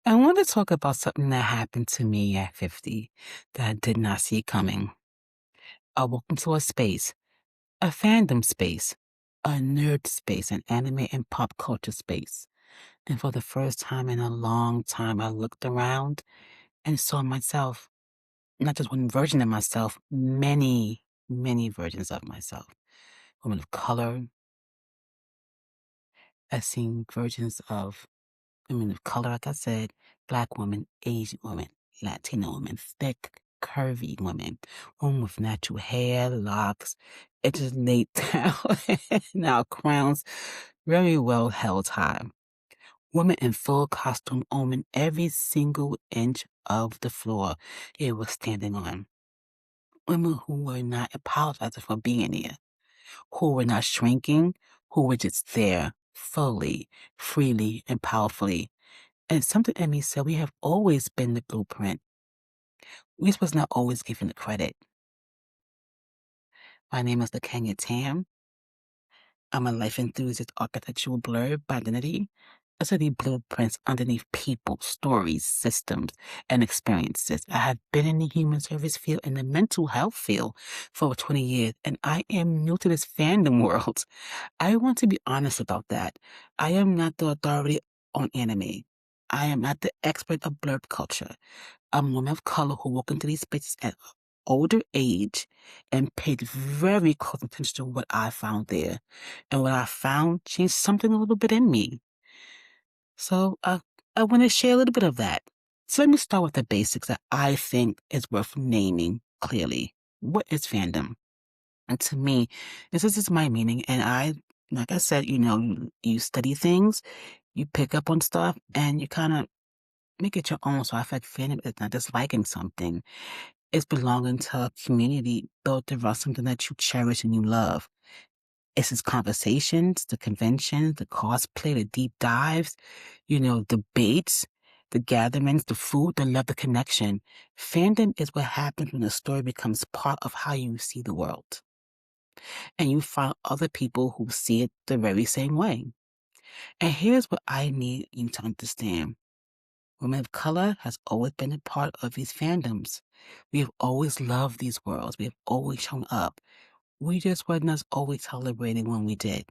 I want to talk about something that happened to me at 50 that I did not see coming. I walked into a space, a fandom space, a nerd space, an anime and pop culture space. And for the first time in a long time, I looked around and saw myself, not just one version of myself, many, many versions of myself. Women of color, I've seen versions of women of color, like I said, Black women, Asian women, Latina women, thick, curvy women, women with natural hair, locks. It just laid down in our crowns, very well held high. Women in full costume owning every single inch of the floor it was standing on. Women who were not apologizing for being there, who were not shrinking, who were just there fully, freely, and powerfully. And something in me said we have always been the blueprint. We just was not always given the credit. My name is Lakenya Tam. I'm a life enthusiast architectural blurb by identity. I study blueprints underneath people, stories, systems, and experiences. I have been in the human service field and the mental health field for over 20 years, and I am new to this fandom world. I want to be honest about that. I am not the authority on anime. I am not the expert of blurb culture. I'm a woman of color who walked into these spaces at an older age and paid very close attention to what I found there. And what I found changed something a little bit in me. So I want to share a little bit of that. So let me start with the basics that I think is worth naming clearly. What is fandom? And to me, this is my meaning. And like I said, you study things, you pick up on stuff, and you kind of make it your own. So I feel like fandom is not just liking something. It's belonging to a community built around something that you cherish and you love. It's its conversations, the conventions, the cosplay, the deep dives, debates, the gatherings, the food, the love, the connection. Fandom is what happens when a story becomes part of how you see the world. And you find other people who see it the very same way. And here's what I need you to understand. Women of color has always been a part of these fandoms. We have always loved these worlds. We have always shown up. We just weren't always celebrating when we did.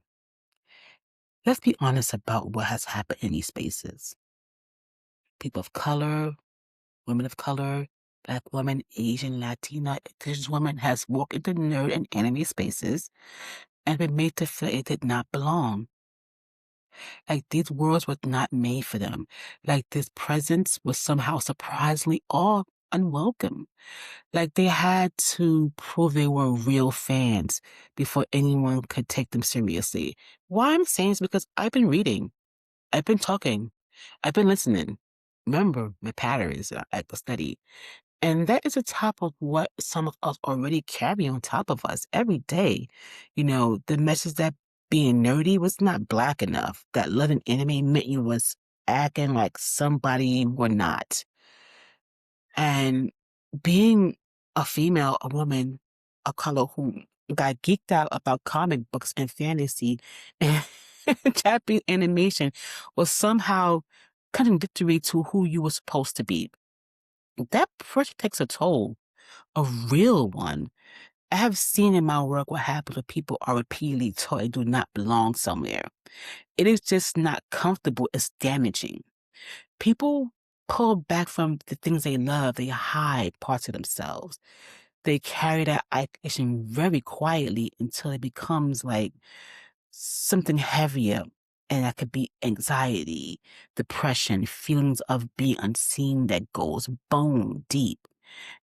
Let's be honest about what has happened in these spaces. People of color, women of color, Black women, Asian, Latina, indigenous women has walked into nerd and anime spaces and been made to feel it did not belong. Like these worlds were not made for them. Like this presence was somehow surprisingly all unwelcome. Like they had to prove they were real fans before anyone could take them seriously. Why I'm saying is because I've been reading, I've been talking, I've been listening. Remember, my pattern is at the study. And that is on top of what some of us already carry on top of us every day. The message that being nerdy was not Black enough, that loving anime meant you was acting like somebody you were not. And being a female, a woman, a color who got geeked out about comic books and fantasy and Japanese animation was somehow contradictory to who you were supposed to be. That pressure takes a toll, a real one. I have seen in my work what happens when people are repeatedly told they do not belong somewhere. It is just not comfortable. It's damaging. People pull back from the things they love. They hide parts of themselves. They carry that isolation very quietly until it becomes like something heavier. And that could be anxiety, depression, feelings of being unseen that goes bone deep.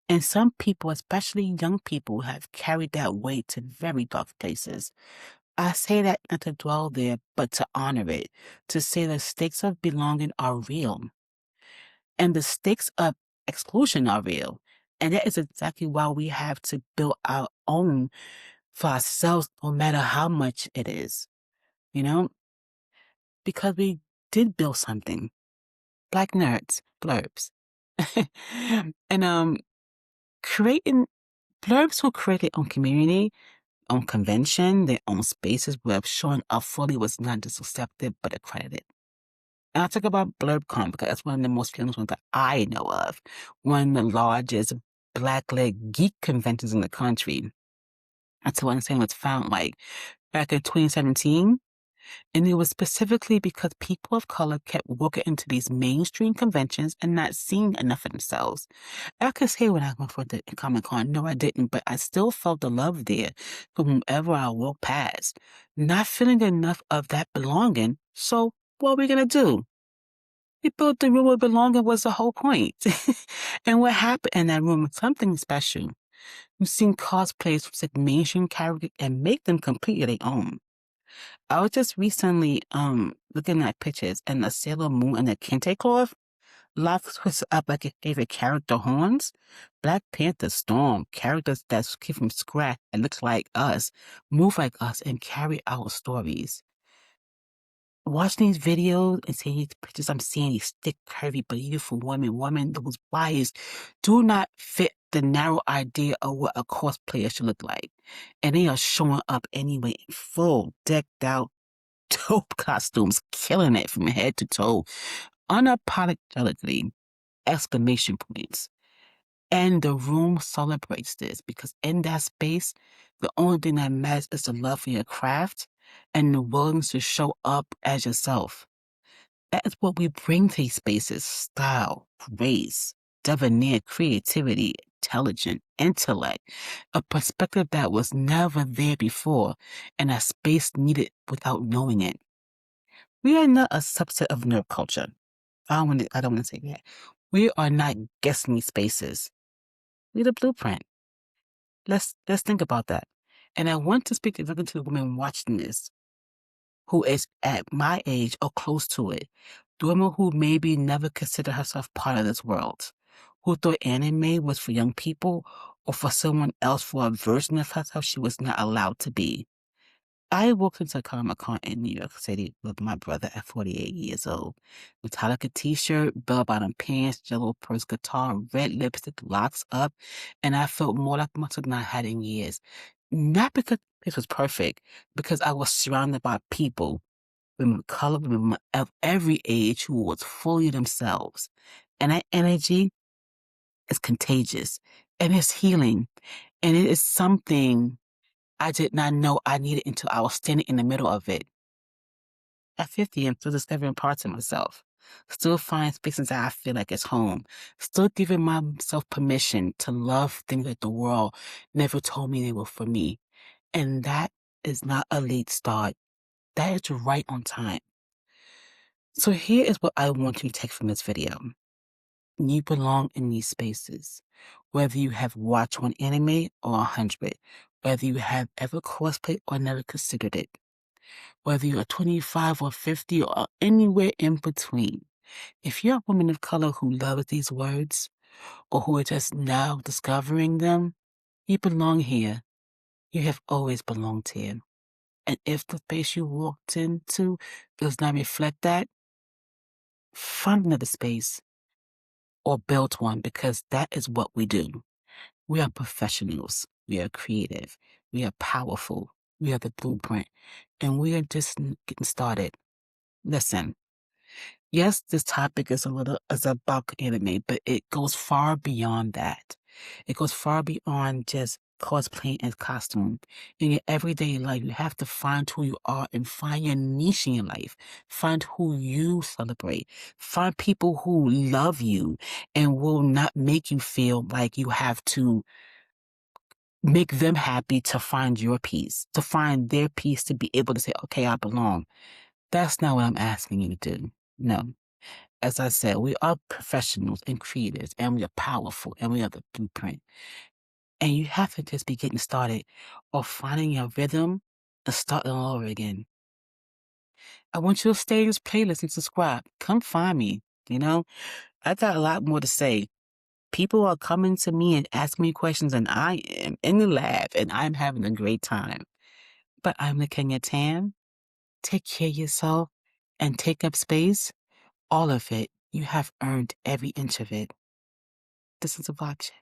And some people, especially young people, have carried that weight to very dark places. I say that not to dwell there, but to honor it, to say the stakes of belonging are real and the stakes of exclusion are real. And that is exactly why we have to build our own for ourselves, no matter how much it is, you know, because we did build something. Black nerds, blurbs. And creating blurbs who create their own community, own convention, their own spaces where showing up fully was not just accepted but accredited. And I'll talk about BlerdCon because that's one of the most famous ones that I know of. One of the largest Black-led geek conventions in the country. That's what I'm saying was found like back in 2017. And it was specifically because people of color kept walking into these mainstream conventions and not seeing enough of themselves. I could say when I went for the Comic-Con, no, I didn't, but I still felt the love there from whomever I walked past. Not feeling enough of that belonging, so what are we gonna do? We built the room where belonging was the whole point. And what happened in that room was something special. You've seen cosplays from such mainstream characters and make them completely their own. I was just recently looking at pictures and the Sailor Moon and the Kente cloth, locks twisted up like your favorite character horns. Black Panther Storm, characters that came from scratch and look like us, move like us, and carry our stories. Watching these videos and seeing these pictures, I'm seeing these thick, curvy, beautiful women, those bodies do not fit the narrow idea of what a cosplayer should look like. And they are showing up anyway in full, decked out, dope costumes, killing it from head to toe, unapologetically, exclamation points. And the room celebrates this because in that space, the only thing that matters is the love for your craft and the willingness to show up as yourself. That is what we bring to these spaces: style, grace, debonair creativity, intelligent intellect, a perspective that was never there before, and a space needed without knowing it. We are not a subset of nerd culture. I don't want to say that. We are not guessing these spaces. We're the blueprint. Let's think about that. And I want to speak directly to the woman watching this, who is at my age or close to it. The woman who maybe never considered herself part of this world, who thought anime was for young people or for someone else, for a version of herself she was not allowed to be. I walked into a Comic-Con in New York City with my brother at 48 years old. Metallica t-shirt, bell-bottom pants, yellow purse guitar, red lipstick, locks up, and I felt more like myself than I had in years. Not because this was perfect, because I was surrounded by people, women of color, women of every age who was fully themselves. And that energy is contagious, and it's healing, and it is something I did not know I needed until I was standing in the middle of it. At 50, I'm still discovering parts of myself, still finding spaces that I feel like it's home, still giving myself permission to love things that the world never told me they were for me. And that is not a late start. That is right on time. So here is what I want you to take from this video. You belong in these spaces. Whether you have watched one anime or 100, whether you have ever cosplayed or never considered it, whether you're 25 or 50 or anywhere in between. If you're a woman of color who loves these words or who are just now discovering them, you belong here. You have always belonged here. And if the space you walked into does not reflect that, find another space or build one, because that is what we do. We are professionals. We are creative. We are powerful. We are the blueprint. And we are just getting started. Listen, yes, this topic is about anime, but it goes far beyond that. It goes far beyond just cosplaying and costume. In your everyday life, you have to find who you are and find your niche in your life. Find who you celebrate. Find people who love you and will not make you feel like you have to make them happy to find your peace, to find their peace, to be able to say, okay, I belong. That's not what I'm asking you to do. No. As I said, we are professionals and creators, and we are powerful, and we are the blueprint. And you have to just be getting started or finding your rhythm and starting all over again. I want you to stay in this playlist and subscribe. Come find me. I got a lot more to say. People are coming to me and asking me questions, and I am in the lab, and I'm having a great time. But I'm the Kenya Tam. Take care of yourself and take up space. All of it. You have earned every inch of it. This is a vibe check.